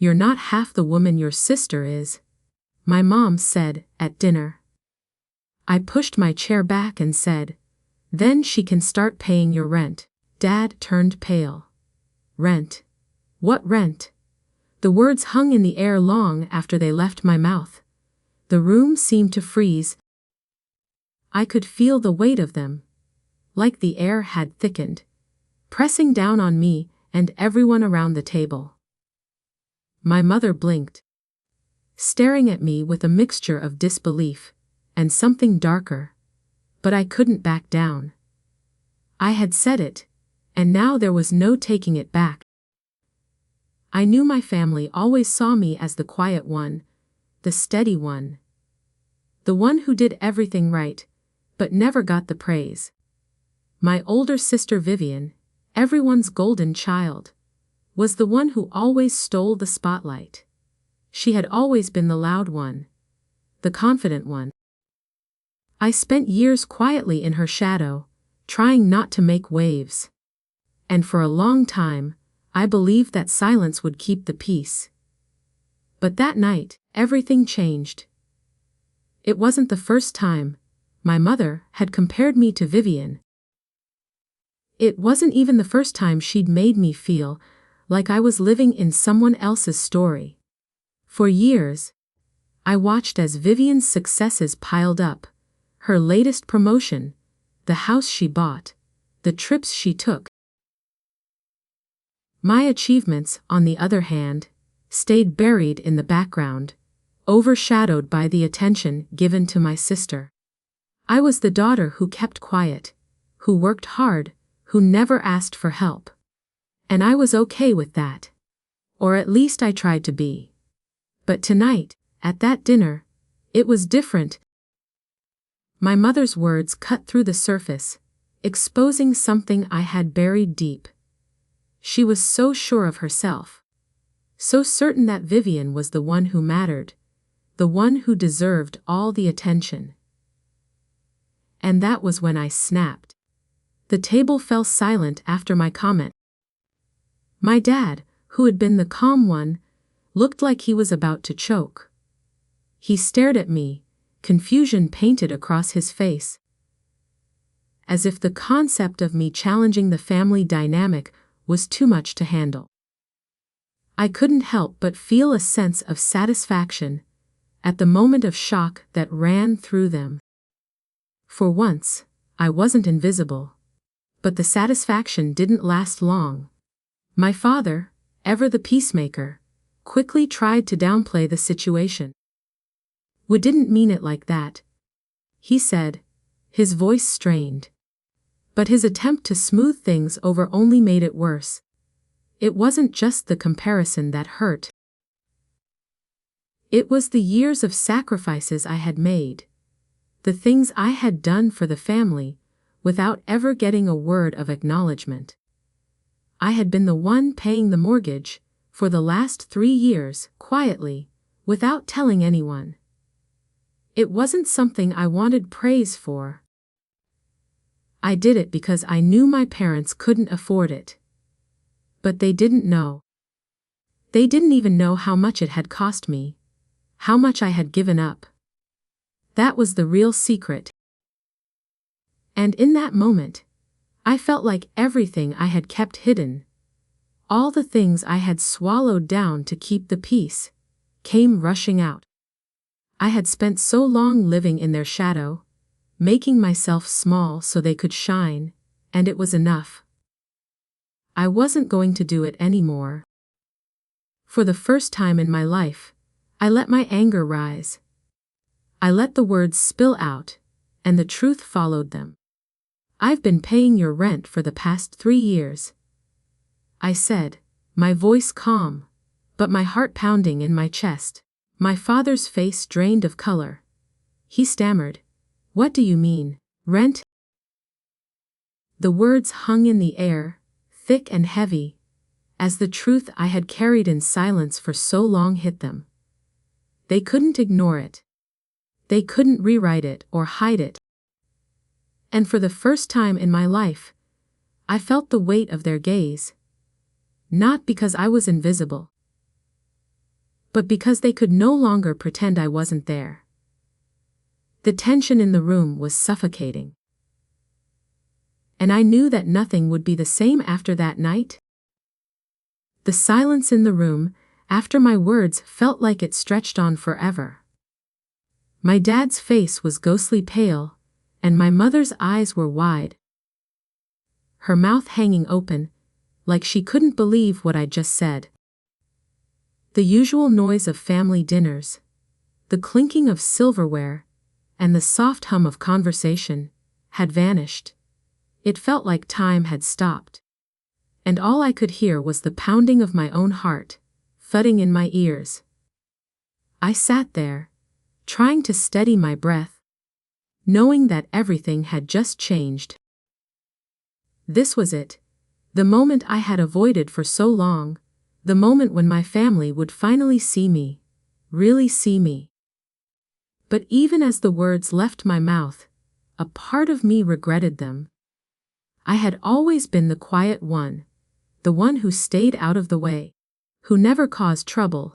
"You're not half the woman your sister is," my mom said at dinner. I pushed my chair back and said, "Then she can start paying your rent." Dad turned pale. "Rent? What rent?" The words hung in the air long after they left my mouth. The room seemed to freeze. I could feel the weight of them, like the air had thickened, pressing down on me and everyone around the table. My mother blinked, staring at me with a mixture of disbelief and something darker, but I couldn't back down. I had said it, and now there was no taking it back. I knew my family always saw me as the quiet one, the steady one, the one who did everything right, but never got the praise. My older sister Vivian, everyone's golden child, was the one who always stole the spotlight. She had always been the loud one, the confident one. I spent years quietly in her shadow, trying not to make waves. And for a long time, I believed that silence would keep the peace. But that night, everything changed. It wasn't the first time my mother had compared me to Vivian. It wasn't even the first time she'd made me feel like I was living in someone else's story. For years, I watched as Vivian's successes piled up, her latest promotion, the house she bought, the trips she took. My achievements, on the other hand, stayed buried in the background, overshadowed by the attention given to my sister. I was the daughter who kept quiet, who worked hard, who never asked for help. And I was okay with that. Or at least I tried to be. But tonight, at that dinner, it was different. My mother's words cut through the surface, exposing something I had buried deep. She was so sure of herself, so certain that Vivian was the one who mattered, the one who deserved all the attention. And that was when I snapped. The table fell silent after my comment. My dad, who had been the calm one, looked like he was about to choke. He stared at me, confusion painted across his face, as if the concept of me challenging the family dynamic was too much to handle. I couldn't help but feel a sense of satisfaction at the moment of shock that ran through them. For once, I wasn't invisible. But the satisfaction didn't last long. My father, ever the peacemaker, quickly tried to downplay the situation. "We didn't mean it like that," he said, his voice strained. But his attempt to smooth things over only made it worse. It wasn't just the comparison that hurt. It was the years of sacrifices I had made, the things I had done for the family, without ever getting a word of acknowledgement. I had been the one paying the mortgage for the last 3 years, quietly, without telling anyone. It wasn't something I wanted praise for. I did it because I knew my parents couldn't afford it. But they didn't know. They didn't even know how much it had cost me, how much I had given up. That was the real secret. And in that moment, I felt like everything I had kept hidden, all the things I had swallowed down to keep the peace, came rushing out. I had spent so long living in their shadow, making myself small so they could shine, and it was enough. I wasn't going to do it anymore. For the first time in my life, I let my anger rise. I let the words spill out, and the truth followed them. "I've been paying your rent for the past 3 years," I said, my voice calm, but my heart pounding in my chest. My father's face drained of color. He stammered, "What do you mean, rent?" The words hung in the air, thick and heavy, as the truth I had carried in silence for so long hit them. They couldn't ignore it. They couldn't rewrite it or hide it. And for the first time in my life, I felt the weight of their gaze. Not because I was invisible, but because they could no longer pretend I wasn't there. The tension in the room was suffocating. And I knew that nothing would be the same after that night. The silence in the room, after my words, felt like it stretched on forever. My dad's face was ghostly pale, and my mother's eyes were wide, her mouth hanging open, like she couldn't believe what I'd just said. The usual noise of family dinners, the clinking of silverware, and the soft hum of conversation had vanished. It felt like time had stopped. And all I could hear was the pounding of my own heart, thudding in my ears. I sat there, trying to steady my breath, knowing that everything had just changed. This was it, the moment I had avoided for so long, the moment when my family would finally see me, really see me. But even as the words left my mouth, a part of me regretted them. I had always been the quiet one, the one who stayed out of the way, who never caused trouble.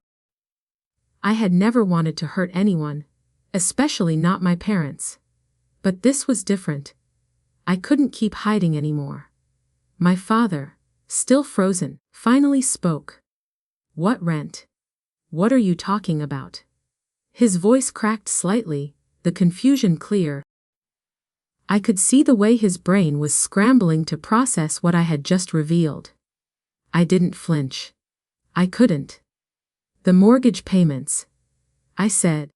I had never wanted to hurt anyone, especially not my parents. But this was different. I couldn't keep hiding anymore. My father, still frozen, finally spoke. "What rent? What are you talking about?" His voice cracked slightly, the confusion clear. I could see the way his brain was scrambling to process what I had just revealed. I didn't flinch. I couldn't. "The mortgage payments," I said,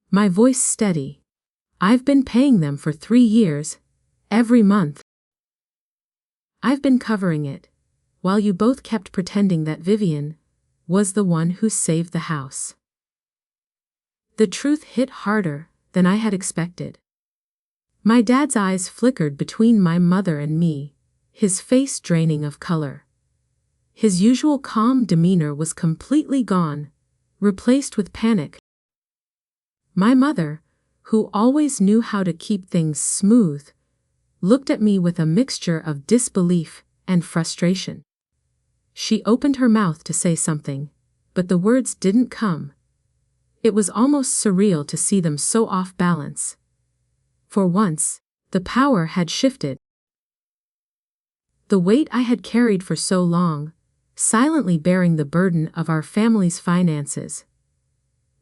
my voice steady. "I've been paying them for 3 years, every month. I've been covering it, while you both kept pretending that Vivian was the one who saved the house." The truth hit harder than I had expected. My dad's eyes flickered between my mother and me, his face draining of color. His usual calm demeanor was completely gone, replaced with panic. My mother, who always knew how to keep things smooth, looked at me with a mixture of disbelief and frustration. She opened her mouth to say something, but the words didn't come. It was almost surreal to see them so off balance. For once, the power had shifted. The weight I had carried for so long, silently bearing the burden of our family's finances,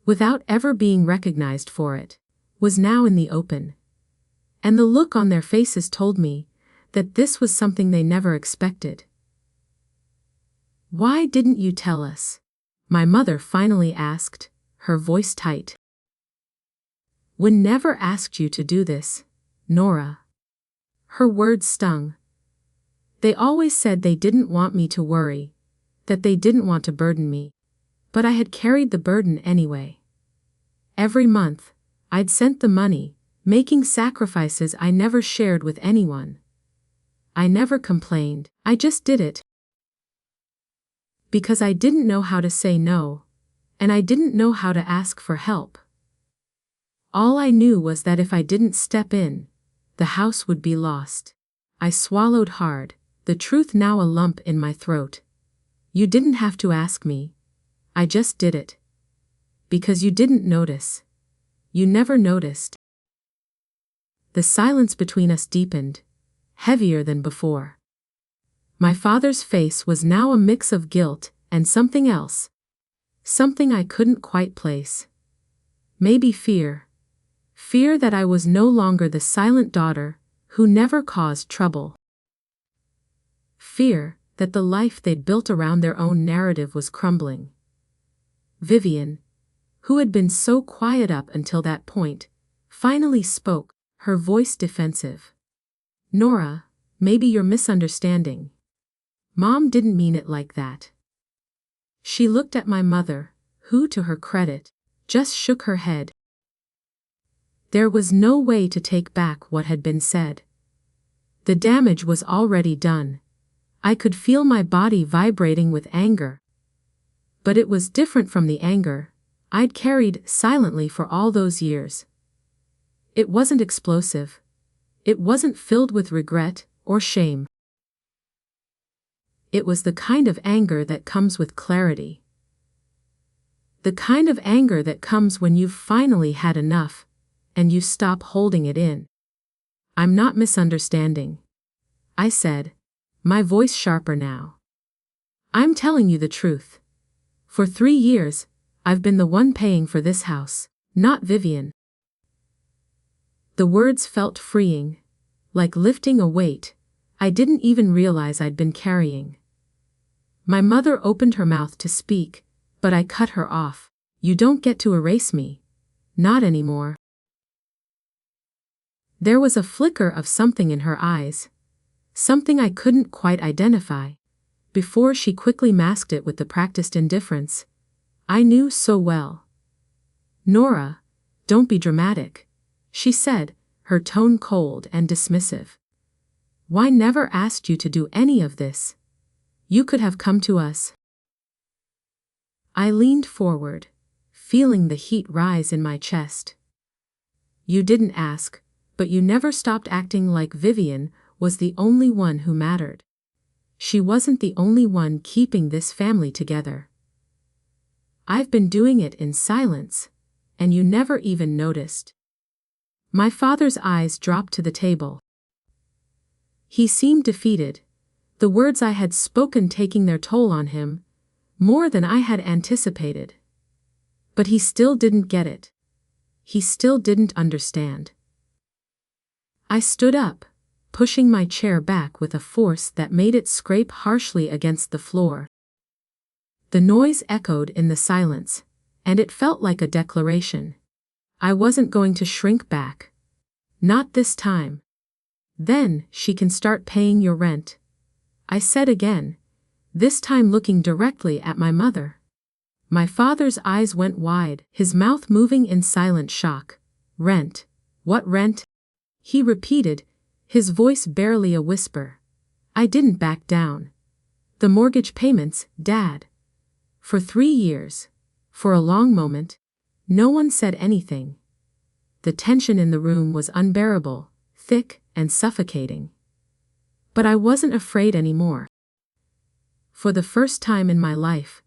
without ever being recognized for it, was now in the open. And the look on their faces told me that this was something they never expected. "Why didn't you tell us?" my mother finally asked, her voice tight. "We never asked you to do this, Nora." Her words stung. They always said they didn't want me to worry, that they didn't want to burden me. But I had carried the burden anyway. Every month, I'd sent the money, making sacrifices I never shared with anyone. I never complained, I just did it. Because I didn't know how to say no, and I didn't know how to ask for help. All I knew was that if I didn't step in, the house would be lost. I swallowed hard, the truth now a lump in my throat. "You didn't have to ask me. I just did it. Because you didn't notice. You never noticed." The silence between us deepened, heavier than before. My father's face was now a mix of guilt and something else. Something I couldn't quite place. Maybe fear. Fear that I was no longer the silent daughter who never caused trouble. Fear that the life they'd built around their own narrative was crumbling. Vivian, who had been so quiet up until that point, finally spoke, her voice defensive. "Nora, maybe you're misunderstanding. Mom didn't mean it like that." She looked at my mother, who, to her credit, just shook her head. There was no way to take back what had been said. The damage was already done. I could feel my body vibrating with anger. But it was different from the anger I'd carried silently for all those years. It wasn't explosive. It wasn't filled with regret or shame. It was the kind of anger that comes with clarity. The kind of anger that comes when you've finally had enough, and you stop holding it in. I'm not misunderstanding, I said, my voice sharper now. I'm telling you the truth. For 3 years, I've been the one paying for this house, not Vivian. The words felt freeing, like lifting a weight I didn't even realize I'd been carrying. My mother opened her mouth to speak, but I cut her off. You don't get to erase me. Not anymore. There was a flicker of something in her eyes, something I couldn't quite identify, before she quickly masked it with the practiced indifference I knew so well. Nora, don't be dramatic, she said, her tone cold and dismissive. Why never asked you to do any of this? You could have come to us. I leaned forward, feeling the heat rise in my chest. You didn't ask, but you never stopped acting like Vivian was the only one who mattered. She wasn't the only one keeping this family together. I've been doing it in silence, and you never even noticed. My father's eyes dropped to the table. He seemed defeated, the words I had spoken taking their toll on him, more than I had anticipated. But he still didn't get it. He still didn't understand. I stood up, pushing my chair back with a force that made it scrape harshly against the floor. The noise echoed in the silence, and it felt like a declaration. I wasn't going to shrink back. Not this time. Then she can start paying your rent, I said again, this time looking directly at my mother. My father's eyes went wide, his mouth moving in silent shock. Rent? What rent? He repeated, his voice barely a whisper. I didn't back down. The mortgage payments, Dad. For 3 years. For a long moment. No one said anything. The tension in the room was unbearable, thick and suffocating. But I wasn't afraid anymore. For the first time in my life,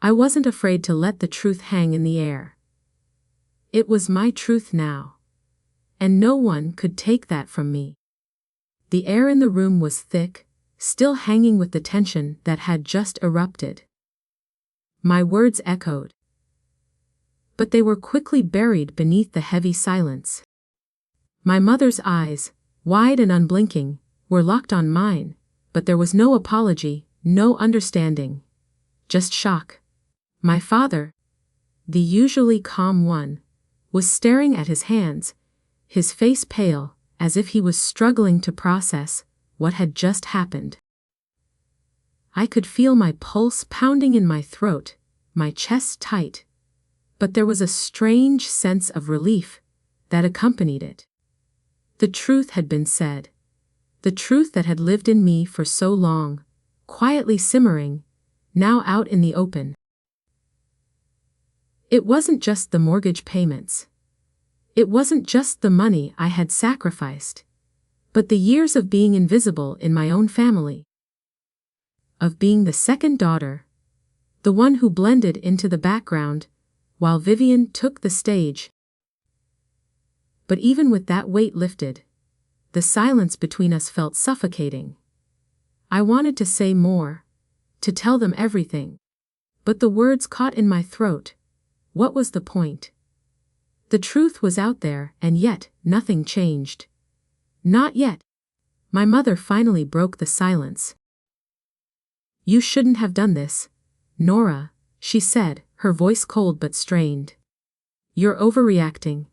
I wasn't afraid to let the truth hang in the air. It was my truth now. And no one could take that from me. The air in the room was thick, still hanging with the tension that had just erupted. My words echoed. But they were quickly buried beneath the heavy silence. My mother's eyes, wide and unblinking, were locked on mine, but there was no apology, no understanding. Just shock. My father, the usually calm one, was staring at his hands, his face pale, as if he was struggling to process what had just happened. I could feel my pulse pounding in my throat, my chest tight. But there was a strange sense of relief that accompanied it. The truth had been said. The truth that had lived in me for so long, quietly simmering, now out in the open. It wasn't just the mortgage payments. It wasn't just the money I had sacrificed, but the years of being invisible in my own family. Of being the second daughter, the one who blended into the background, while Vivian took the stage. But even with that weight lifted, the silence between us felt suffocating. I wanted to say more, to tell them everything. But the words caught in my throat. What was the point? The truth was out there, and yet nothing changed. Not yet. My mother finally broke the silence. You shouldn't have done this, Nora, she said, her voice cold but strained. You're overreacting.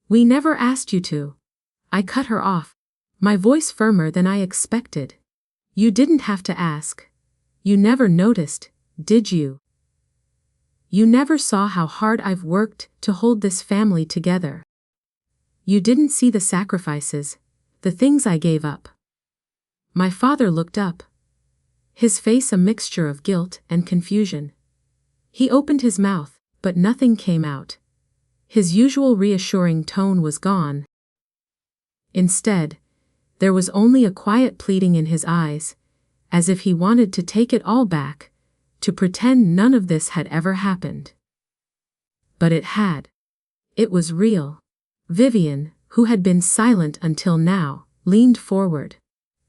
We never asked you to. I cut her off, my voice firmer than I expected. You didn't have to ask. You never noticed, did you? You never saw how hard I've worked to hold this family together. You didn't see the sacrifices, the things I gave up. My father looked up, his face a mixture of guilt and confusion. He opened his mouth, but nothing came out. His usual reassuring tone was gone. Instead, there was only a quiet pleading in his eyes, as if he wanted to take it all back, to pretend none of this had ever happened. But it had. It was real. Vivian, who had been silent until now, leaned forward.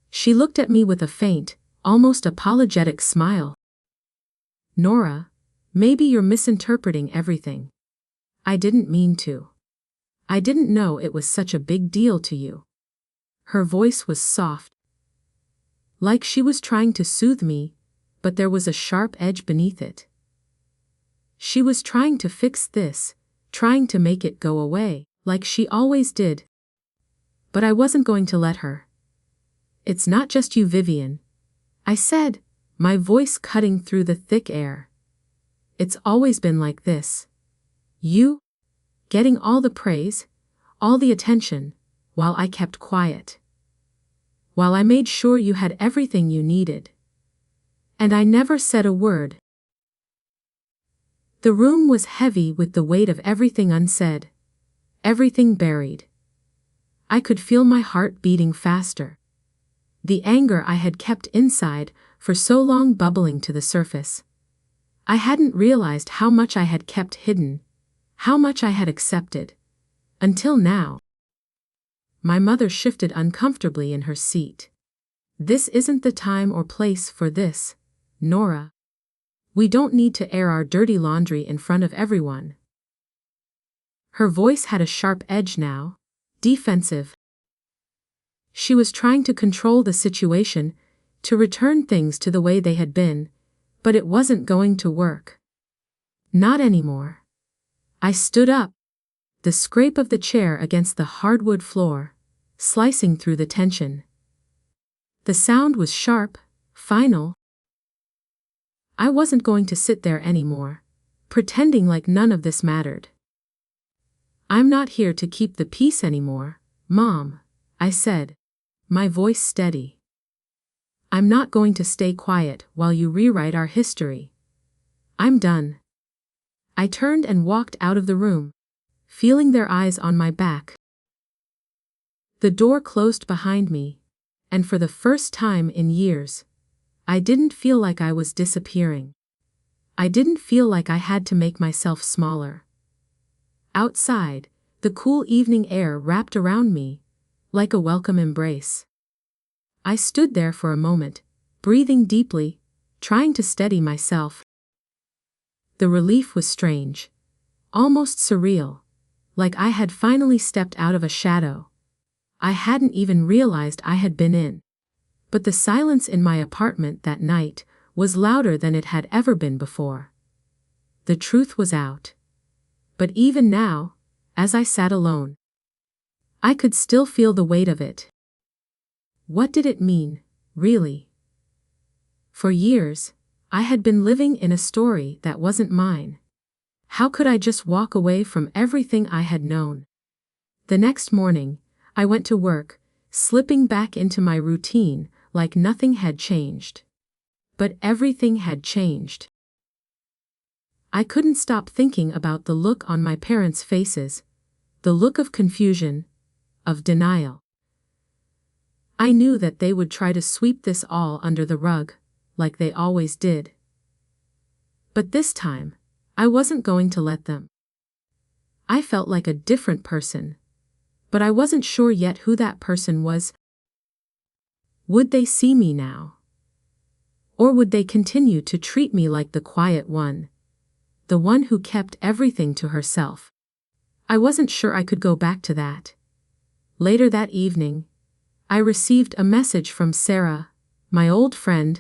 She looked at me with a faint, almost apologetic smile. Nora, maybe you're misinterpreting everything. I didn't mean to. I didn't know it was such a big deal to you. Her voice was soft, like she was trying to soothe me, but there was a sharp edge beneath it. She was trying to fix this, trying to make it go away, like she always did. But I wasn't going to let her. It's not just you, Vivian, I said, my voice cutting through the thick air. It's always been like this. You, getting all the praise, all the attention, while I kept quiet. While I made sure you had everything you needed. And I never said a word. The room was heavy with the weight of everything unsaid, everything buried. I could feel my heart beating faster. The anger I had kept inside for so long bubbling to the surface. I hadn't realized how much I had kept hidden, how much I had accepted. Until now. My mother shifted uncomfortably in her seat. This isn't the time or place for this, Nora. We don't need to air our dirty laundry in front of everyone. Her voice had a sharp edge now, defensive. She was trying to control the situation, to return things to the way they had been, but it wasn't going to work. Not anymore. I stood up, the scrape of the chair against the hardwood floor, slicing through the tension. The sound was sharp, final. I wasn't going to sit there anymore, pretending like none of this mattered. I'm not here to keep the peace anymore, Mom, I said, my voice steady. I'm not going to stay quiet while you rewrite our history. I'm done. I turned and walked out of the room, feeling their eyes on my back. The door closed behind me, and for the first time in years, I didn't feel like I was disappearing. I didn't feel like I had to make myself smaller. Outside, the cool evening air wrapped around me, like a welcome embrace. I stood there for a moment, breathing deeply, trying to steady myself. The relief was strange, almost surreal, like I had finally stepped out of a shadow I hadn't even realized I had been in. But the silence in my apartment that night was louder than it had ever been before. The truth was out. But even now, as I sat alone, I could still feel the weight of it. What did it mean, really? For years, I had been living in a story that wasn't mine. How could I just walk away from everything I had known? The next morning, I went to work, slipping back into my routine like nothing had changed. But everything had changed. I couldn't stop thinking about the look on my parents' faces, the look of confusion, of denial. I knew that they would try to sweep this all under the rug, like they always did. But this time, I wasn't going to let them. I felt like a different person, but I wasn't sure yet who that person was. Would they see me now? Or would they continue to treat me like the quiet one, the one who kept everything to herself? I wasn't sure I could go back to that. Later that evening, I received a message from Sarah, my old friend.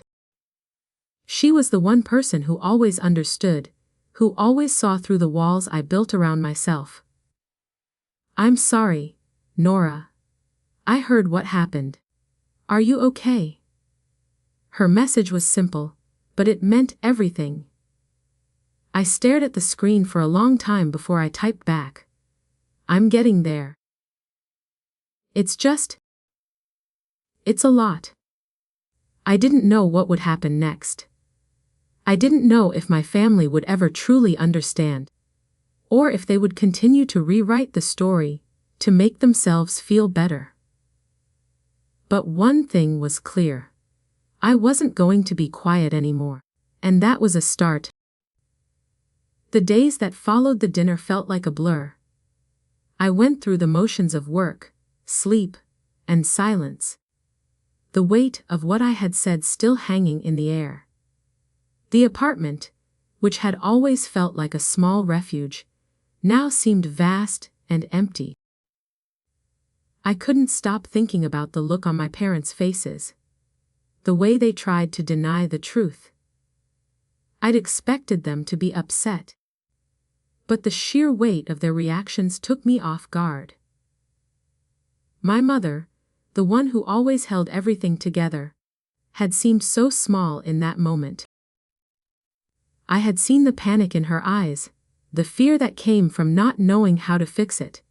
She was the one person who always understood, who always saw through the walls I built around myself. I'm sorry, Nora. I heard what happened. Are you okay? Her message was simple, but it meant everything. I stared at the screen for a long time before I typed back. I'm getting there. It's a lot. I didn't know what would happen next. I didn't know if my family would ever truly understand, or if they would continue to rewrite the story to make themselves feel better. But one thing was clear. I wasn't going to be quiet anymore, and that was a start. The days that followed the dinner felt like a blur. I went through the motions of work, sleep, and silence. The weight of what I had said still hanging in the air. The apartment, which had always felt like a small refuge, now seemed vast and empty. I couldn't stop thinking about the look on my parents' faces, the way they tried to deny the truth. I'd expected them to be upset, but the sheer weight of their reactions took me off guard. My mother, the one who always held everything together, had seemed so small in that moment. I had seen the panic in her eyes, the fear that came from not knowing how to fix it.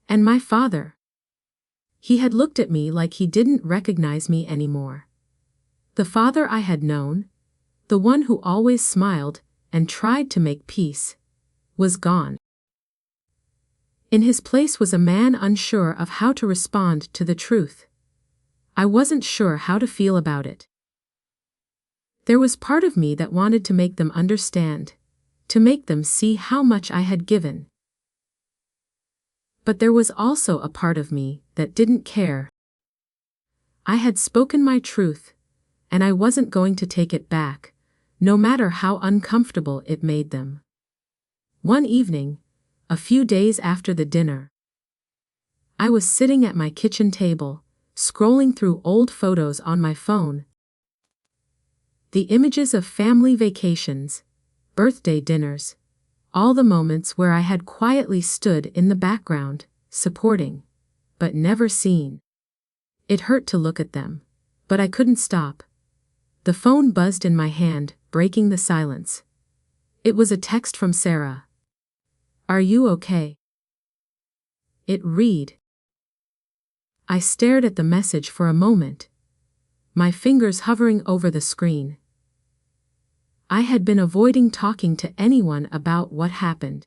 And my father. He had looked at me like he didn't recognize me anymore. The father I had known, the one who always smiled and tried to make peace, was gone. In his place was a man unsure of how to respond to the truth. I wasn't sure how to feel about it. There was part of me that wanted to make them understand, to make them see how much I had given. But there was also a part of me that didn't care. I had spoken my truth, and I wasn't going to take it back, no matter how uncomfortable it made them. One evening, a few days after the dinner, I was sitting at my kitchen table, scrolling through old photos on my phone. The images of family vacations, birthday dinners, all the moments where I had quietly stood in the background, supporting, but never seen. It hurt to look at them, but I couldn't stop. The phone buzzed in my hand, breaking the silence. It was a text from Sarah. "Are you okay?" It read. I stared at the message for a moment, my fingers hovering over the screen. I had been avoiding talking to anyone about what happened.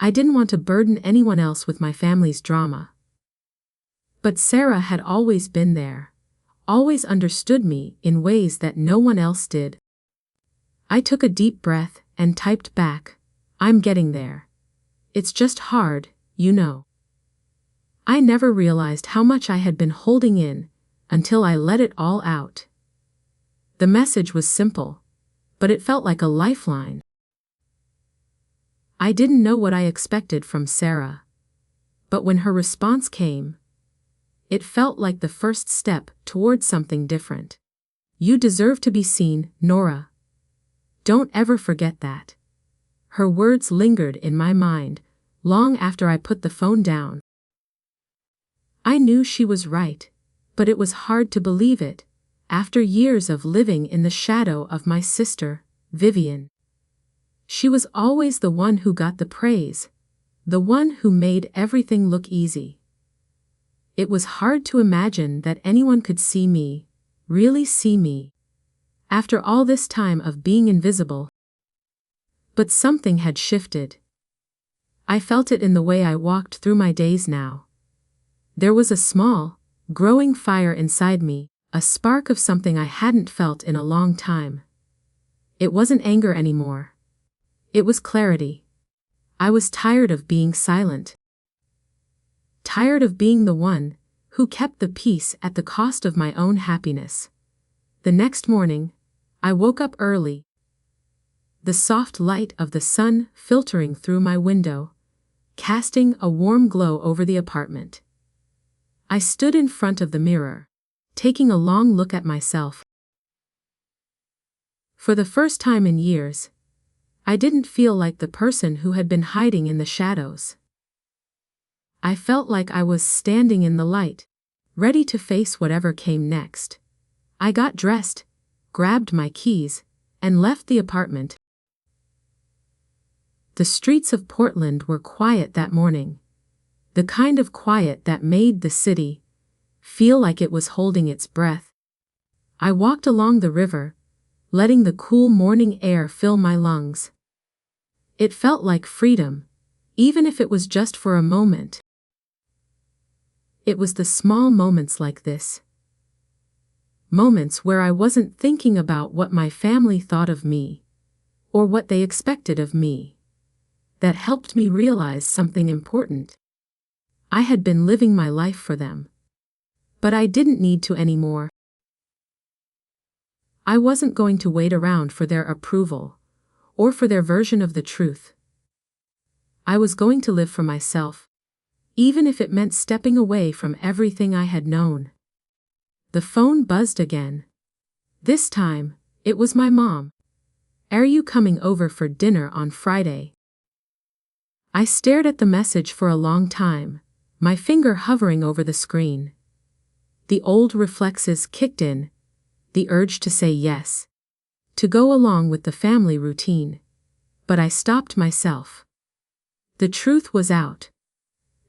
I didn't want to burden anyone else with my family's drama. But Sarah had always been there, always understood me in ways that no one else did. I took a deep breath and typed back, "I'm getting there. It's just hard, you know." I never realized how much I had been holding in until I let it all out. The message was simple, but it felt like a lifeline. I didn't know what I expected from Sarah, but when her response came, it felt like the first step towards something different. "You deserve to be seen, Nora. Don't ever forget that." Her words lingered in my mind, long after I put the phone down. I knew she was right, but it was hard to believe it, after years of living in the shadow of my sister, Vivian. She was always the one who got the praise, the one who made everything look easy. It was hard to imagine that anyone could see me, really see me, after all this time of being invisible. But something had shifted. I felt it in the way I walked through my days now. There was a small, growing fire inside me, a spark of something I hadn't felt in a long time. It wasn't anger anymore. It was clarity. I was tired of being silent. Tired of being the one who kept the peace at the cost of my own happiness. The next morning, I woke up early. The soft light of the sun filtering through my window, casting a warm glow over the apartment. I stood in front of the mirror, taking a long look at myself. For the first time in years, I didn't feel like the person who had been hiding in the shadows. I felt like I was standing in the light, ready to face whatever came next. I got dressed, grabbed my keys, and left the apartment. The streets of Portland were quiet that morning, the kind of quiet that made the city feel like it was holding its breath. I walked along the river, letting the cool morning air fill my lungs. It felt like freedom, even if it was just for a moment. It was the small moments like this. Moments where I wasn't thinking about what my family thought of me, or what they expected of me. That helped me realize something important. I had been living my life for them. But I didn't need to anymore. I wasn't going to wait around for their approval, or for their version of the truth. I was going to live for myself, even if it meant stepping away from everything I had known. The phone buzzed again. This time, it was my mom. "Are you coming over for dinner on Friday?" I stared at the message for a long time, my finger hovering over the screen. The old reflexes kicked in, the urge to say yes, to go along with the family routine. But I stopped myself. The truth was out.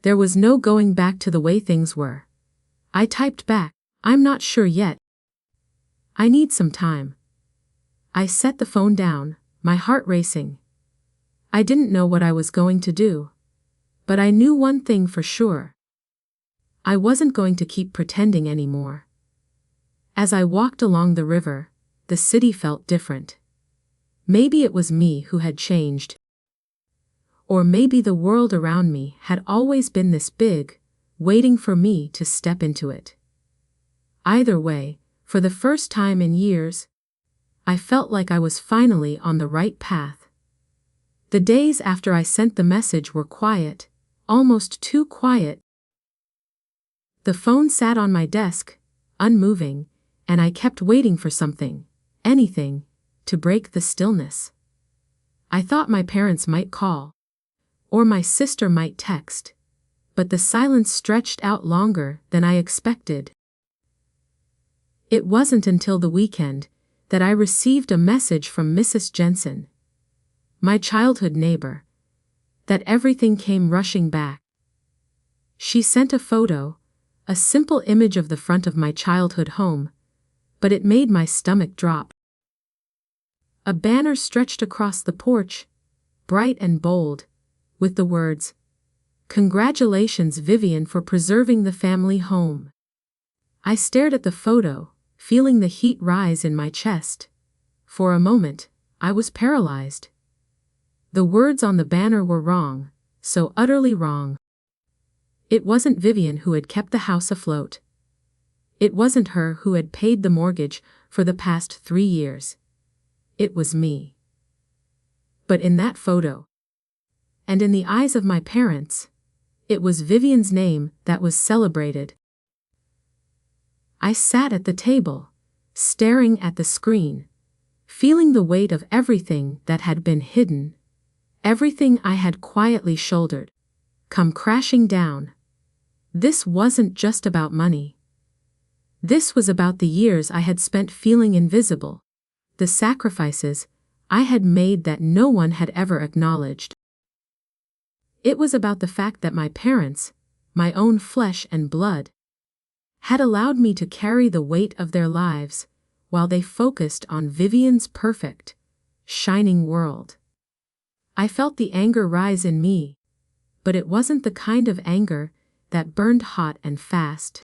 There was no going back to the way things were. I typed back, "I'm not sure yet. I need some time." I set the phone down, my heart racing. I didn't know what I was going to do. But I knew one thing for sure. I wasn't going to keep pretending anymore. As I walked along the river, the city felt different. Maybe it was me who had changed. Or maybe the world around me had always been this big, waiting for me to step into it. Either way, for the first time in years, I felt like I was finally on the right path. The days after I sent the message were quiet, almost too quiet. The phone sat on my desk, unmoving, and I kept waiting for something, anything, to break the stillness. I thought my parents might call, or my sister might text, but the silence stretched out longer than I expected. It wasn't until the weekend that I received a message from Mrs. Jensen, my childhood neighbor, that everything came rushing back. She sent a photo, a simple image of the front of my childhood home, but it made my stomach drop. A banner stretched across the porch, bright and bold, with the words, "Congratulations, Vivian, for preserving the family home." I stared at the photo, feeling the heat rise in my chest. For a moment, I was paralyzed. The words on the banner were wrong, so utterly wrong. It wasn't Vivian who had kept the house afloat. It wasn't her who had paid the mortgage for the past 3 years. It was me. But in that photo, and in the eyes of my parents, it was Vivian's name that was celebrated. I sat at the table, staring at the screen, feeling the weight of everything that had been hidden, everything I had quietly shouldered, come crashing down. This wasn't just about money. This was about the years I had spent feeling invisible, the sacrifices I had made that no one had ever acknowledged. It was about the fact that my parents, my own flesh and blood, had allowed me to carry the weight of their lives while they focused on Vivian's perfect, shining world. I felt the anger rise in me, but it wasn't the kind of anger that burned hot and fast.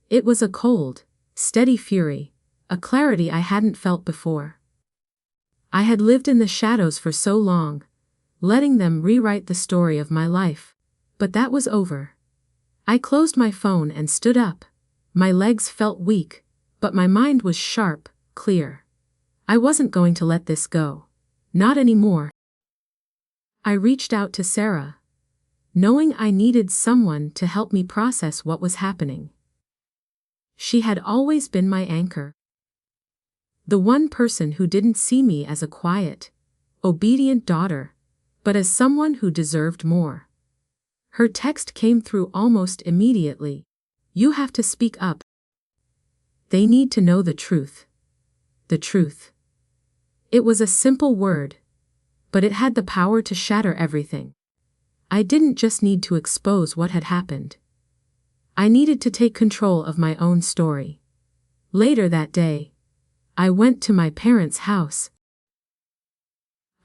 It was a cold, steady fury, a clarity I hadn't felt before. I had lived in the shadows for so long, letting them rewrite the story of my life, but that was over. I closed my phone and stood up. My legs felt weak, but my mind was sharp, clear. I wasn't going to let this go. Not anymore. I reached out to Sarah, knowing I needed someone to help me process what was happening. She had always been my anchor. The one person who didn't see me as a quiet, obedient daughter, but as someone who deserved more. Her text came through almost immediately. "You have to speak up. They need to know the truth." The truth. It was a simple word, but it had the power to shatter everything. I didn't just need to expose what had happened. I needed to take control of my own story. Later that day, I went to my parents' house.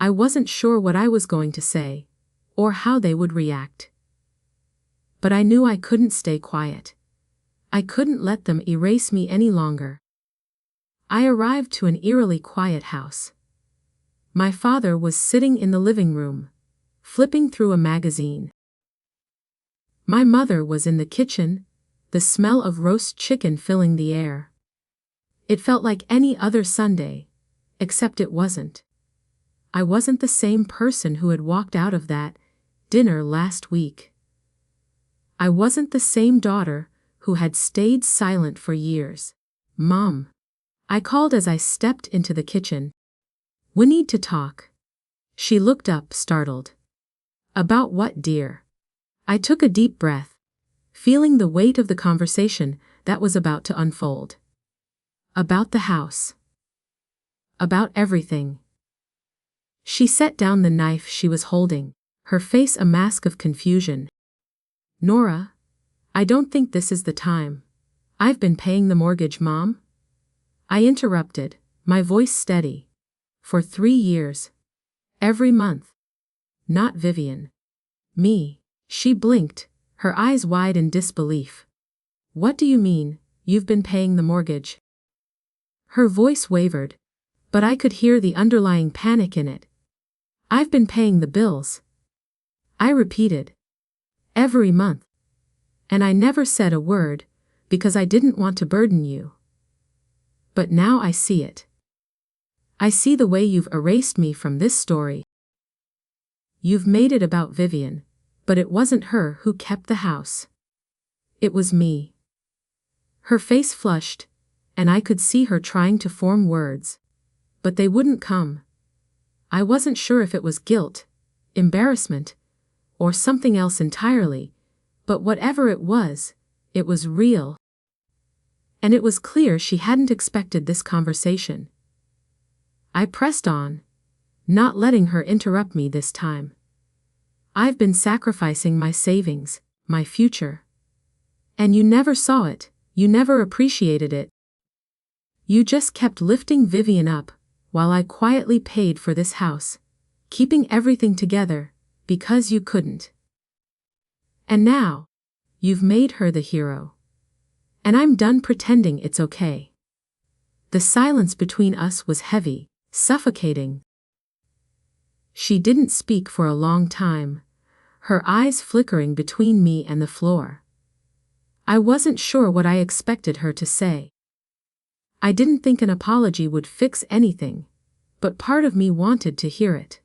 I wasn't sure what I was going to say, or how they would react. But I knew I couldn't stay quiet. I couldn't let them erase me any longer. I arrived to an eerily quiet house. My father was sitting in the living room, flipping through a magazine. My mother was in the kitchen, the smell of roast chicken filling the air. It felt like any other Sunday, except it wasn't. I wasn't the same person who had walked out of that dinner last week. I wasn't the same daughter who had stayed silent for years. Mom, I called as I stepped into the kitchen. We need to talk. She looked up, startled. About what, dear? I took a deep breath, feeling the weight of the conversation that was about to unfold. About the house. About everything. She set down the knife she was holding, her face a mask of confusion. Nora, I don't think this is the time. I've been paying the mortgage, Mom. I interrupted, my voice steady. For 3 years. Every month. Not Vivian. Me. She blinked, her eyes wide in disbelief. What do you mean, you've been paying the mortgage? Her voice wavered, but I could hear the underlying panic in it. I've been paying the bills. I repeated. Every month. And I never said a word, because I didn't want to burden you. But now I see it. I see the way you've erased me from this story. You've made it about Vivian, but it wasn't her who kept the house. It was me. Her face flushed, and I could see her trying to form words. But they wouldn't come. I wasn't sure if it was guilt, embarrassment, or something else entirely, but whatever it was real. And it was clear she hadn't expected this conversation. I pressed on, not letting her interrupt me this time. I've been sacrificing my savings, my future. And you never saw it, you never appreciated it. You just kept lifting Vivian up, while I quietly paid for this house, keeping everything together, because you couldn't. And now, you've made her the hero. And I'm done pretending it's okay. The silence between us was heavy, suffocating. She didn't speak for a long time, her eyes flickering between me and the floor. I wasn't sure what I expected her to say. I didn't think an apology would fix anything, but part of me wanted to hear it.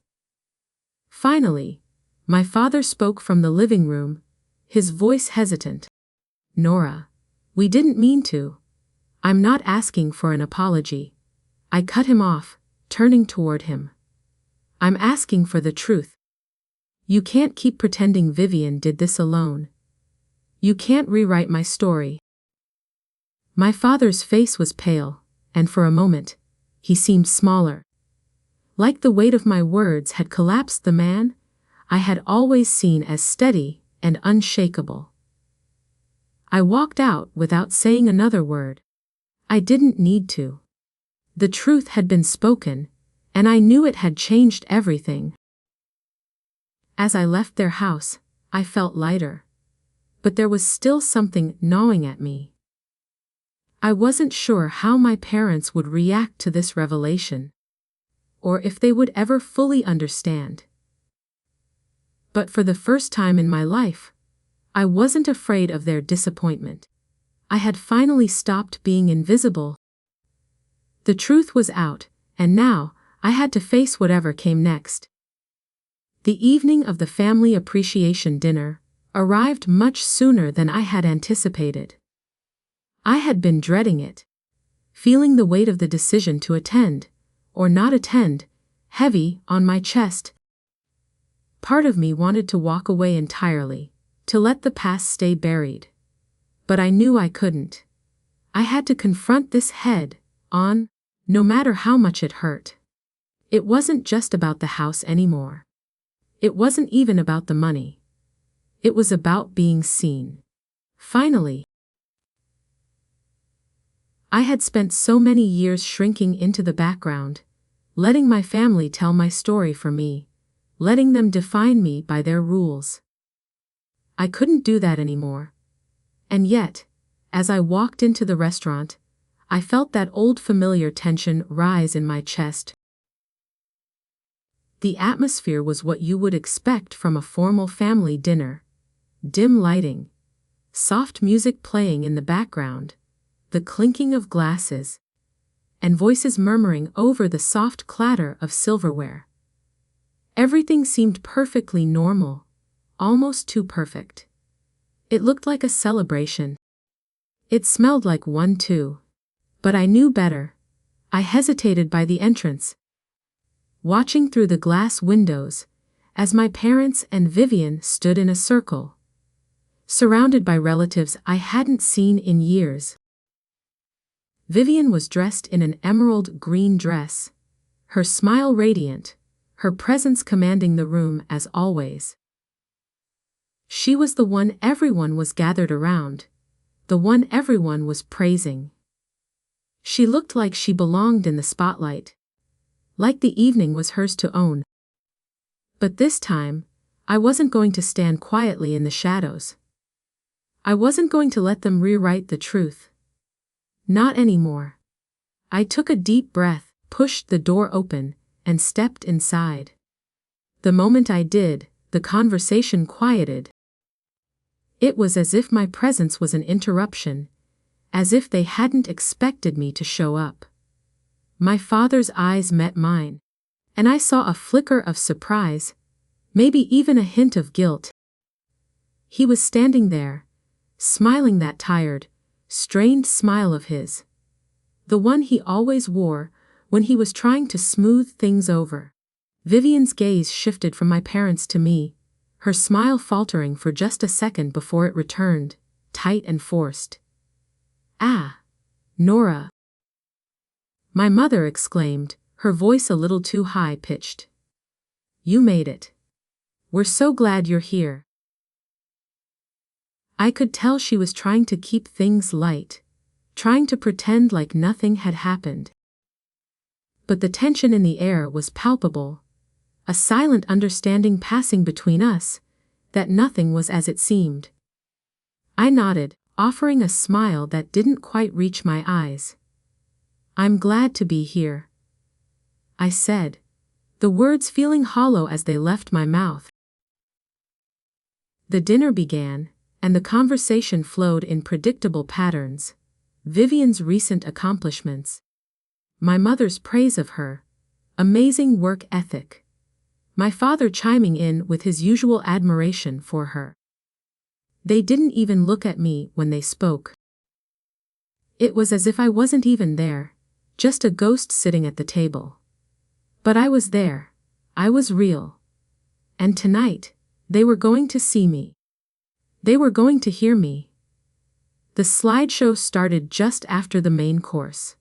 Finally, my father spoke from the living room, his voice hesitant. Nora, we didn't mean to. I'm not asking for an apology. I cut him off, turning toward him. I'm asking for the truth. You can't keep pretending Vivian did this alone. You can't rewrite my story. My father's face was pale, and for a moment, he seemed smaller. Like the weight of my words had collapsed the man I had always seen as steady and unshakable. I walked out without saying another word. I didn't need to. The truth had been spoken, and I knew it had changed everything. As I left their house, I felt lighter. But there was still something gnawing at me. I wasn't sure how my parents would react to this revelation, or if they would ever fully understand. But for the first time in my life, I wasn't afraid of their disappointment. I had finally stopped being invisible. The truth was out, and now I had to face whatever came next. The evening of the family appreciation dinner arrived much sooner than I had anticipated. I had been dreading it, feeling the weight of the decision to attend, or not attend, heavy on my chest. Part of me wanted to walk away entirely, to let the past stay buried. But I knew I couldn't. I had to confront this head on, no matter how much it hurt. It wasn't just about the house anymore. It wasn't even about the money. It was about being seen. Finally, I had spent so many years shrinking into the background, letting my family tell my story for me, letting them define me by their rules. I couldn't do that anymore. And yet, as I walked into the restaurant, I felt that old familiar tension rise in my chest. The atmosphere was what you would expect from a formal family dinner. Dim lighting, soft music playing in the background, the clinking of glasses, and voices murmuring over the soft clatter of silverware. Everything seemed perfectly normal, almost too perfect. It looked like a celebration. It smelled like one too. But I knew better. I hesitated by the entrance, watching through the glass windows, as my parents and Vivian stood in a circle, surrounded by relatives I hadn't seen in years. Vivian was dressed in an emerald green dress, her smile radiant, her presence commanding the room as always. She was the one everyone was gathered around, the one everyone was praising. She looked like she belonged in the spotlight, like the evening was hers to own. But this time, I wasn't going to stand quietly in the shadows. I wasn't going to let them rewrite the truth. Not anymore. I took a deep breath, pushed the door open, and stepped inside. The moment I did, the conversation quieted. It was as if my presence was an interruption, as if they hadn't expected me to show up. My father's eyes met mine, and I saw a flicker of surprise, maybe even a hint of guilt. He was standing there, smiling that tired, strained smile of his, the one he always wore when he was trying to smooth things over. Vivian's gaze shifted from my parents to me, her smile faltering for just a second before it returned, tight and forced. "Ah, Nora!" my mother exclaimed, her voice a little too high-pitched. "You made it. We're so glad you're here." I could tell she was trying to keep things light, trying to pretend like nothing had happened. But the tension in the air was palpable, a silent understanding passing between us, that nothing was as it seemed. I nodded, offering a smile that didn't quite reach my eyes. "I'm glad to be here," I said, the words feeling hollow as they left my mouth. The dinner began, and the conversation flowed in predictable patterns. Vivian's recent accomplishments, my mother's praise of her, amazing work ethic, my father chiming in with his usual admiration for her. They didn't even look at me when they spoke. It was as if I wasn't even there, just a ghost sitting at the table. But I was there. I was real. And tonight, they were going to see me. They were going to hear me. The slideshow started just after the main course.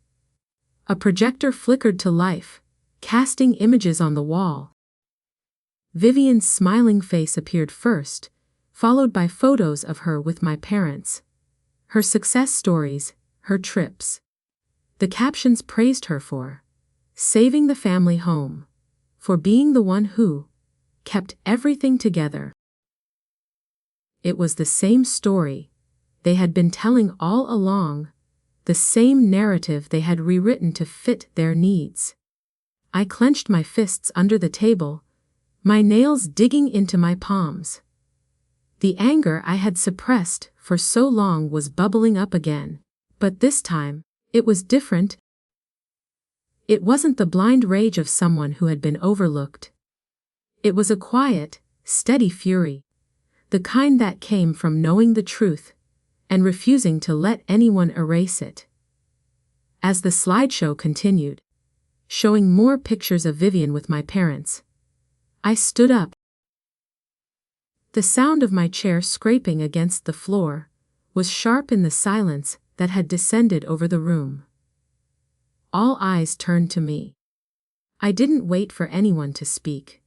A projector flickered to life, casting images on the wall. Vivian's smiling face appeared first, followed by photos of her with my parents. Her success stories, her trips. The captions praised her for saving the family home, for being the one who kept everything together. It was the same story they had been telling all along, the same narrative they had rewritten to fit their needs. I clenched my fists under the table, my nails digging into my palms. The anger I had suppressed for so long was bubbling up again, but this time, it was different. It wasn't the blind rage of someone who had been overlooked. It was a quiet, steady fury, the kind that came from knowing the truth and refusing to let anyone erase it. As the slideshow continued, showing more pictures of Vivian with my parents, I stood up. The sound of my chair scraping against the floor was sharp in the silence that had descended over the room. All eyes turned to me. I didn't wait for anyone to speak.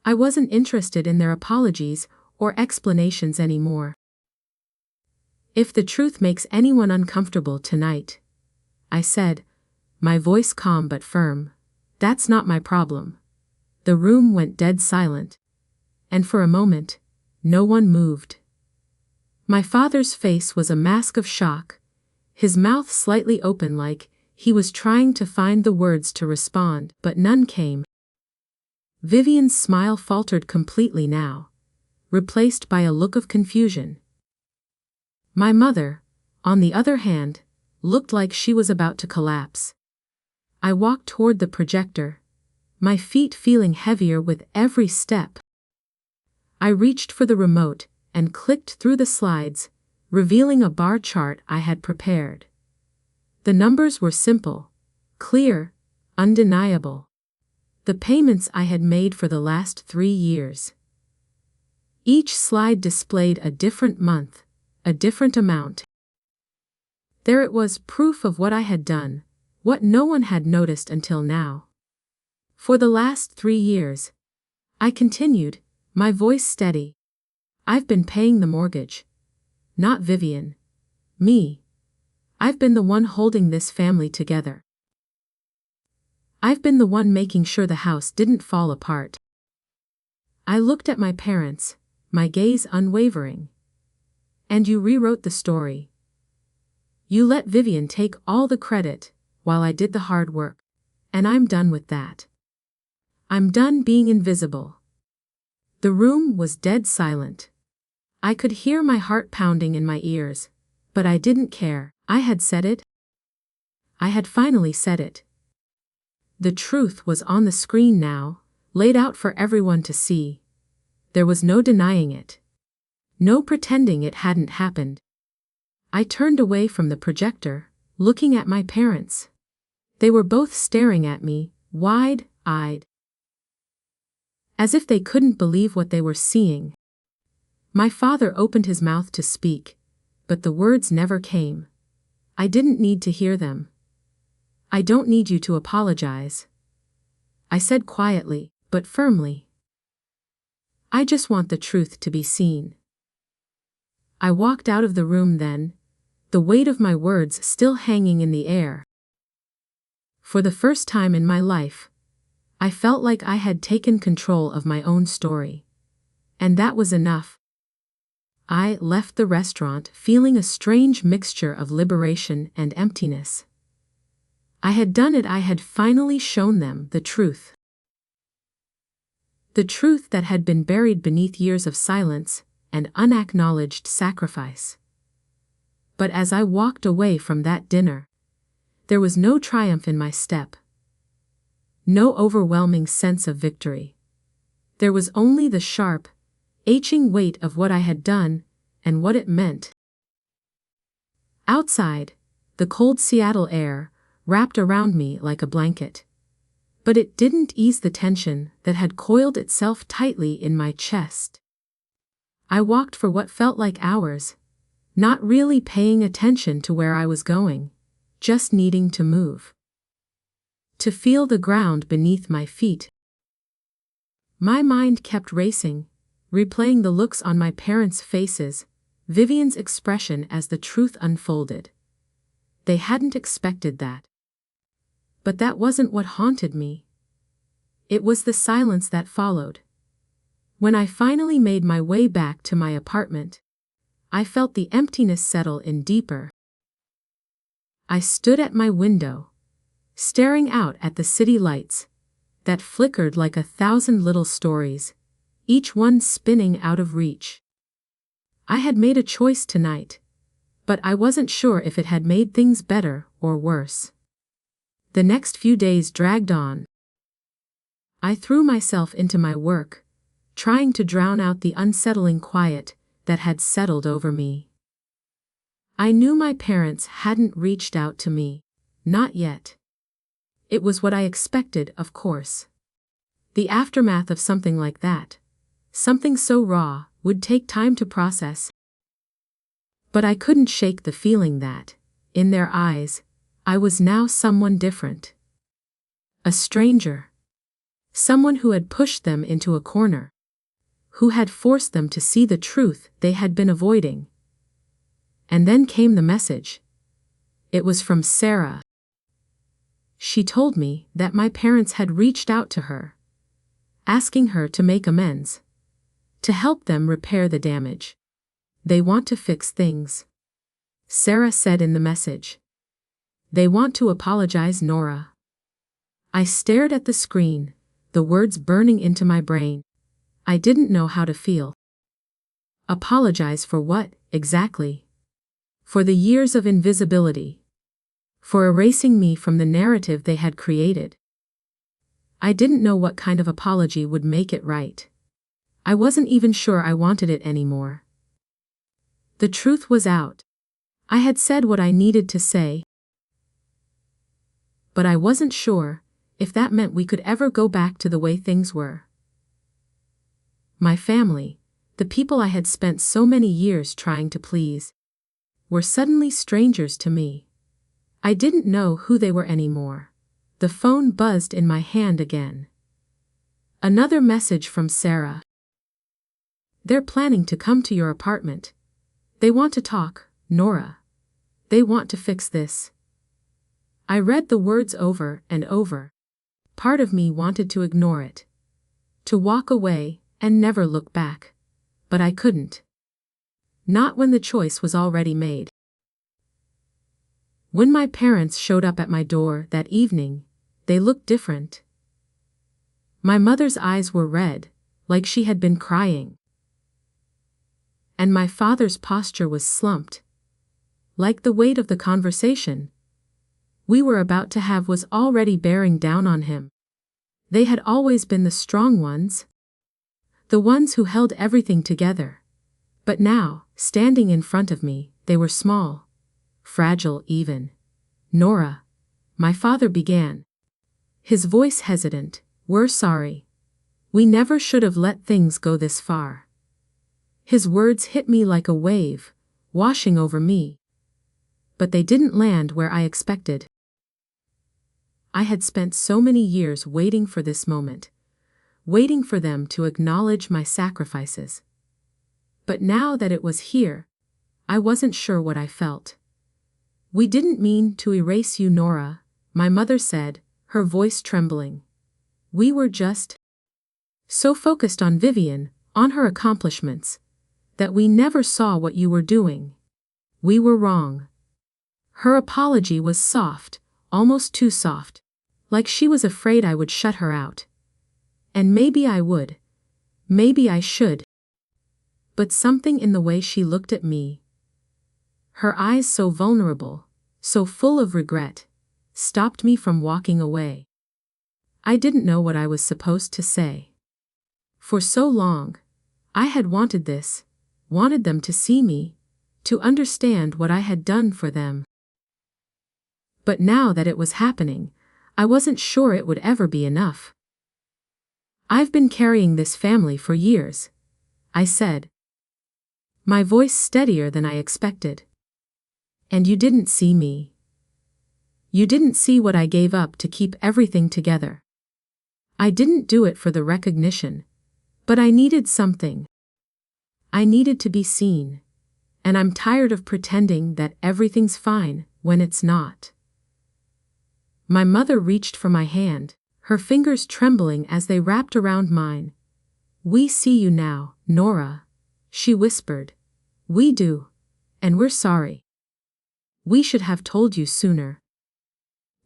I wasn't interested in their apologies or explanations anymore. "If the truth makes anyone uncomfortable tonight," I said, my voice calm but firm, "that's not my problem." The room went dead silent, and for a moment, no one moved. My father's face was a mask of shock, his mouth slightly open like he was trying to find the words to respond, but none came. Vivian's smile faltered completely now, replaced by a look of confusion. My mother, on the other hand, looked like she was about to collapse. I walked toward the projector, my feet feeling heavier with every step. I reached for the remote and clicked through the slides, revealing a bar chart I had prepared. The numbers were simple, clear, undeniable. The payments I had made for the last 3 years. Each slide displayed a different month, a different amount. There it was, proof of what I had done, what no one had noticed until now. For the last 3 years, I continued, my voice steady. I've been paying the mortgage. Not Vivian. Me. I've been the one holding this family together. I've been the one making sure the house didn't fall apart. I looked at my parents, my gaze unwavering. And you rewrote the story. You let Vivian take all the credit, while I did the hard work. And I'm done with that. I'm done being invisible. The room was dead silent. I could hear my heart pounding in my ears, but I didn't care. I had said it. I had finally said it. The truth was on the screen now, laid out for everyone to see. There was no denying it. No pretending it hadn't happened. I turned away from the projector, looking at my parents. They were both staring at me, wide-eyed, as if they couldn't believe what they were seeing. My father opened his mouth to speak, but the words never came. I didn't need to hear them. I don't need you to apologize, I said quietly, but firmly. I just want the truth to be seen. I walked out of the room then, the weight of my words still hanging in the air. For the first time in my life, I felt like I had taken control of my own story. And that was enough. I left the restaurant feeling a strange mixture of liberation and emptiness. I had done it. I had finally shown them the truth. The truth that had been buried beneath years of silence and unacknowledged sacrifice. But as I walked away from that dinner, there was no triumph in my step. No overwhelming sense of victory. There was only the sharp, aching weight of what I had done and what it meant. Outside, the cold Seattle air wrapped around me like a blanket. But it didn't ease the tension that had coiled itself tightly in my chest. I walked for what felt like hours, not really paying attention to where I was going, just needing to move. To feel the ground beneath my feet. My mind kept racing, replaying the looks on my parents' faces, Vivian's expression as the truth unfolded. They hadn't expected that. But that wasn't what haunted me. It was the silence that followed. When I finally made my way back to my apartment, I felt the emptiness settle in deeper. I stood at my window, staring out at the city lights that flickered like 1,000 little stories, each one spinning out of reach. I had made a choice tonight, but I wasn't sure if it had made things better or worse. The next few days dragged on. I threw myself into my work, trying to drown out the unsettling quiet that had settled over me. I knew my parents hadn't reached out to me, not yet. It was what I expected, of course. The aftermath of something like that, something so raw, would take time to process. But I couldn't shake the feeling that, in their eyes, I was now someone different. A stranger. Someone who had pushed them into a corner. Who had forced them to see the truth they had been avoiding. And then came the message. It was from Sarah. She told me that my parents had reached out to her, asking her to make amends, to help them repair the damage. They want to fix things. Sarah said in the message. They want to apologize, Nora. I stared at the screen, the words burning into my brain. I didn't know how to feel. Apologize for what, exactly? For the years of invisibility. For erasing me from the narrative they had created. I didn't know what kind of apology would make it right. I wasn't even sure I wanted it anymore. The truth was out. I had said what I needed to say. But I wasn't sure if that meant we could ever go back to the way things were. My family, the people I had spent so many years trying to please, were suddenly strangers to me. I didn't know who they were anymore. The phone buzzed in my hand again. Another message from Sarah. They're planning to come to your apartment. They want to talk, Nora. They want to fix this. I read the words over and over. Part of me wanted to ignore it. To walk away and never look back. But I couldn't. Not when the choice was already made. When my parents showed up at my door that evening, they looked different. My mother's eyes were red, like she had been crying. And my father's posture was slumped, like the weight of the conversation we were about to have was already bearing down on him. They had always been the strong ones, the ones who held everything together. But now, standing in front of me, they were small, fragile even. Nora, my father began. His voice hesitant, we're sorry. We never should have let things go this far. His words hit me like a wave, washing over me. But they didn't land where I expected. I had spent so many years waiting for this moment, waiting for them to acknowledge my sacrifices. But now that it was here, I wasn't sure what I felt. We didn't mean to erase you, Nora, my mother said, her voice trembling. We were just so focused on Vivian, on her accomplishments, that we never saw what you were doing. We were wrong. Her apology was soft, almost too soft, like she was afraid I would shut her out. And maybe I would. Maybe I should. But something in the way she looked at me, her eyes so vulnerable, so full of regret, stopped me from walking away. I didn't know what I was supposed to say. For so long, I had wanted this, wanted them to see me, to understand what I had done for them. But now that it was happening, I wasn't sure it would ever be enough. I've been carrying this family for years, I said, my voice steadier than I expected. And you didn't see me. You didn't see what I gave up to keep everything together. I didn't do it for the recognition, but I needed something. I needed to be seen, and I'm tired of pretending that everything's fine when it's not. My mother reached for my hand, her fingers trembling as they wrapped around mine. We see you now, Nora, she whispered. We do, and we're sorry. We should have told you sooner.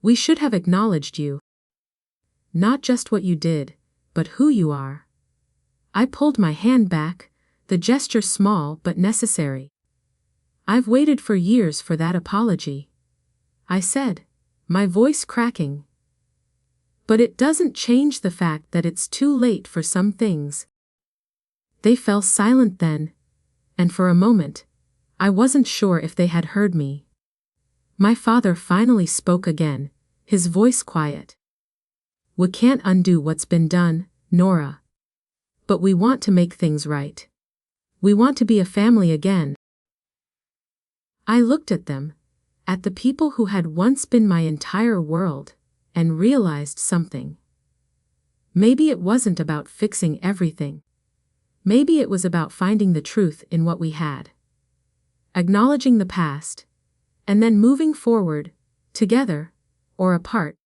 We should have acknowledged you. Not just what you did, but who you are. I pulled my hand back, the gesture small but necessary. I've waited for years for that apology, I said, my voice cracking. But it doesn't change the fact that it's too late for some things. They fell silent then, and for a moment, I wasn't sure if they had heard me. My father finally spoke again, his voice quiet. We can't undo what's been done, Nora. But we want to make things right. We want to be a family again. I looked at them, at the people who had once been my entire world, and realized something. Maybe it wasn't about fixing everything. Maybe it was about finding the truth in what we had. Acknowledging the past, and then moving forward, together, or apart,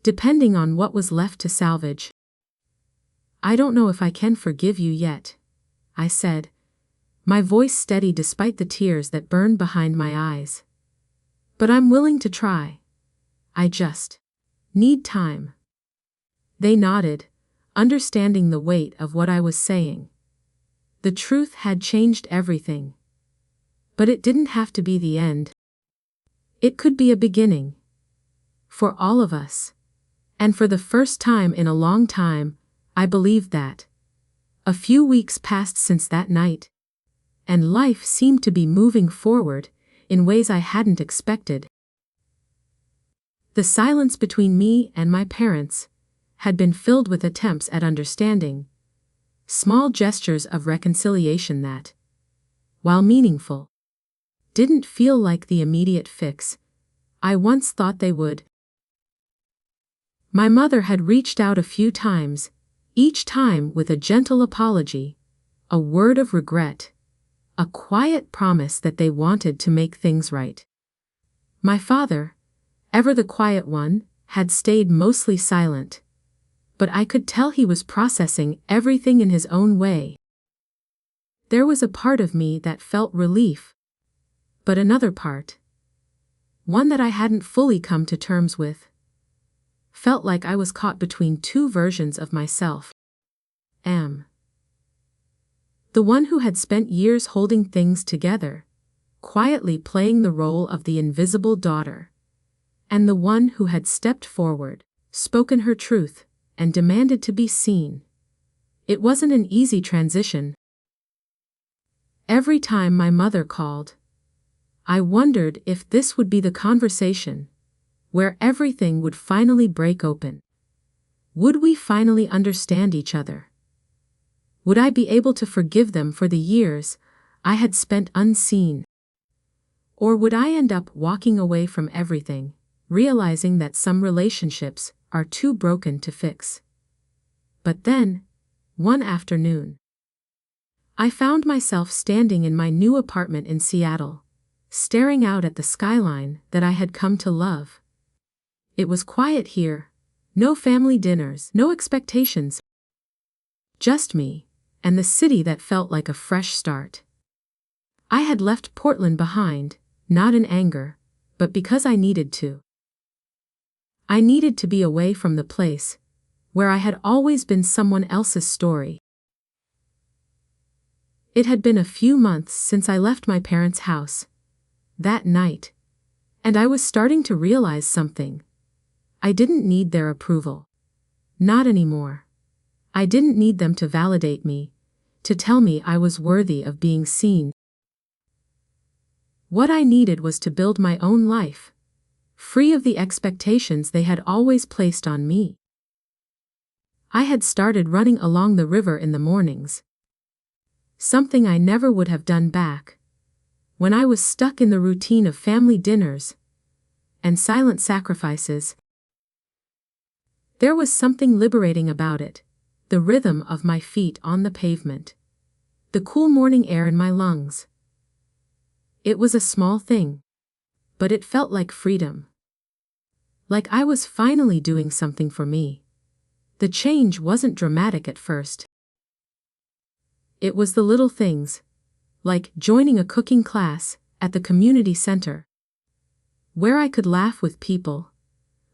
depending on what was left to salvage. I don't know if I can forgive you yet, I said, my voice steady despite the tears that burned behind my eyes. But I'm willing to try. I just need time. They nodded, understanding the weight of what I was saying. The truth had changed everything. But it didn't have to be the end. It could be a beginning. For all of us. And for the first time in a long time, I believed that. A few weeks passed since that night. And life seemed to be moving forward in ways I hadn't expected. The silence between me and my parents had been filled with attempts at understanding, small gestures of reconciliation that, while meaningful, didn't feel like the immediate fix I once thought they would. My mother had reached out a few times, each time with a gentle apology, a word of regret, a quiet promise that they wanted to make things right. My father, ever the quiet one, had stayed mostly silent, but I could tell he was processing everything in his own way. There was a part of me that felt relief, but another part, one that I hadn't fully come to terms with, felt like I was caught between two versions of myself. The one who had spent years holding things together, quietly playing the role of the invisible daughter, and the one who had stepped forward, spoken her truth, and demanded to be seen. It wasn't an easy transition. Every time my mother called, I wondered if this would be the conversation, where everything would finally break open. Would we finally understand each other? Would I be able to forgive them for the years I had spent unseen? Or would I end up walking away from everything, realizing that some relationships are too broken to fix? But then, one afternoon, I found myself standing in my new apartment in Seattle, staring out at the skyline that I had come to love. It was quiet here, no family dinners, no expectations. Just me, and the city that felt like a fresh start. I had left Portland behind, not in anger, but because I needed to. I needed to be away from the place where I had always been someone else's story. It had been a few months since I left my parents' house that night, and I was starting to realize something. I didn't need their approval. Not anymore. I didn't need them to validate me, to tell me I was worthy of being seen. What I needed was to build my own life, free of the expectations they had always placed on me. I had started running along the river in the mornings. Something I never would have done back when I was stuck in the routine of family dinners and silent sacrifices. There was something liberating about it, the rhythm of my feet on the pavement, the cool morning air in my lungs. It was a small thing, but it felt like freedom. Like I was finally doing something for me. The change wasn't dramatic at first. It was the little things, like joining a cooking class at the community center, where I could laugh with people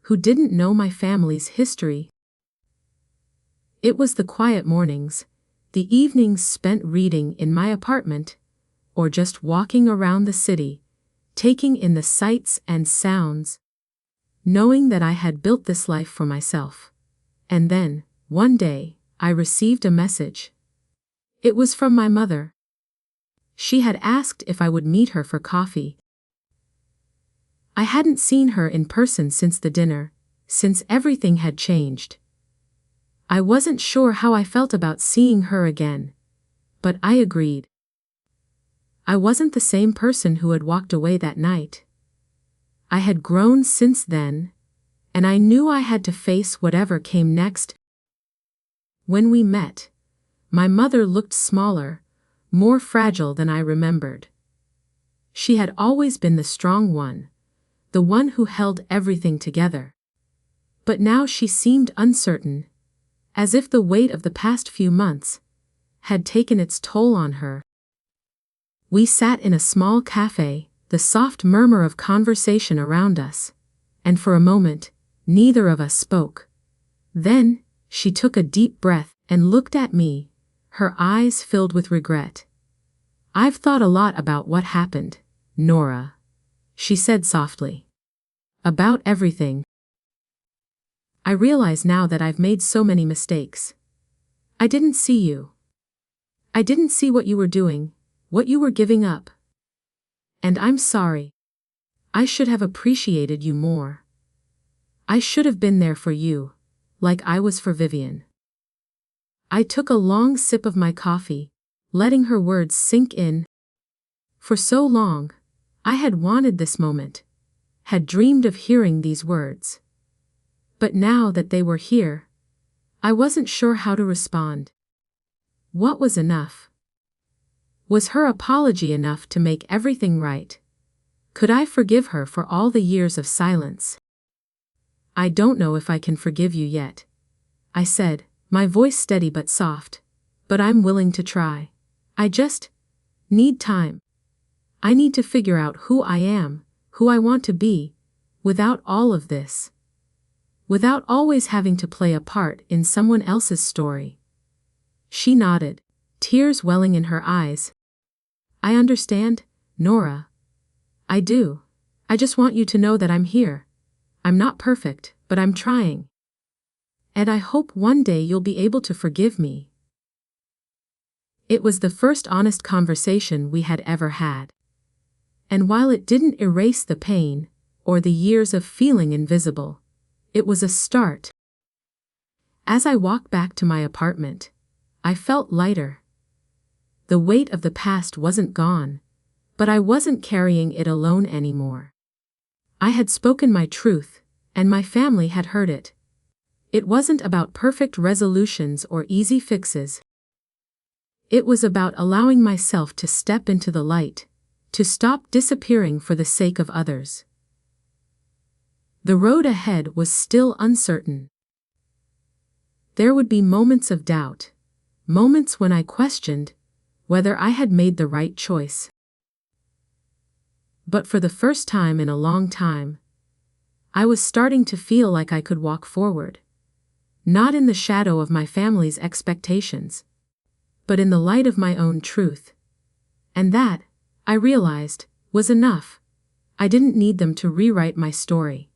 who didn't know my family's history. It was the quiet mornings, the evenings spent reading in my apartment, or just walking around the city, taking in the sights and sounds, knowing that I had built this life for myself. And then, one day, I received a message. It was from my mother. She had asked if I would meet her for coffee. I hadn't seen her in person since the dinner, since everything had changed. I wasn't sure how I felt about seeing her again, but I agreed. I wasn't the same person who had walked away that night. I had grown since then, and I knew I had to face whatever came next. When we met, my mother looked smaller, more fragile than I remembered. She had always been the strong one, the one who held everything together. But now she seemed uncertain, as if the weight of the past few months had taken its toll on her. We sat in a small cafe, the soft murmur of conversation around us, and for a moment, neither of us spoke. Then, She took a deep breath and looked at me, her eyes filled with regret. I've thought a lot about what happened, Nora, she said softly. About everything. I realize now that I've made so many mistakes. I didn't see you. I didn't see what you were doing, what you were giving up. And I'm sorry. I should have appreciated you more. I should have been there for you, like I was for Vivian. I took a long sip of my coffee, letting her words sink in. For so long, I had wanted this moment, had dreamed of hearing these words. But now that they were here, I wasn't sure how to respond. What was enough? Was her apology enough to make everything right? Could I forgive her for all the years of silence? I don't know if I can forgive you yet, I said, my voice steady but soft, but I'm willing to try. I just need time. I need to figure out who I am, who I want to be, without all of this. Without always having to play a part in someone else's story. She nodded, tears welling in her eyes. I understand, Nora. I do. I just want you to know that I'm here. I'm not perfect, but I'm trying. And I hope one day you'll be able to forgive me. It was the first honest conversation we had ever had. And while it didn't erase the pain, or the years of feeling invisible, it was a start. As I walked back to my apartment, I felt lighter. The weight of the past wasn't gone, but I wasn't carrying it alone anymore. I had spoken my truth, and my family had heard it. It wasn't about perfect resolutions or easy fixes. It was about allowing myself to step into the light, to stop disappearing for the sake of others. The road ahead was still uncertain. There would be moments of doubt, moments when I questioned whether I had made the right choice. But for the first time in a long time, I was starting to feel like I could walk forward, not in the shadow of my family's expectations, but in the light of my own truth. And that, I realized, was enough. I didn't need them to rewrite my story.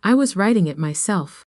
I was writing it myself.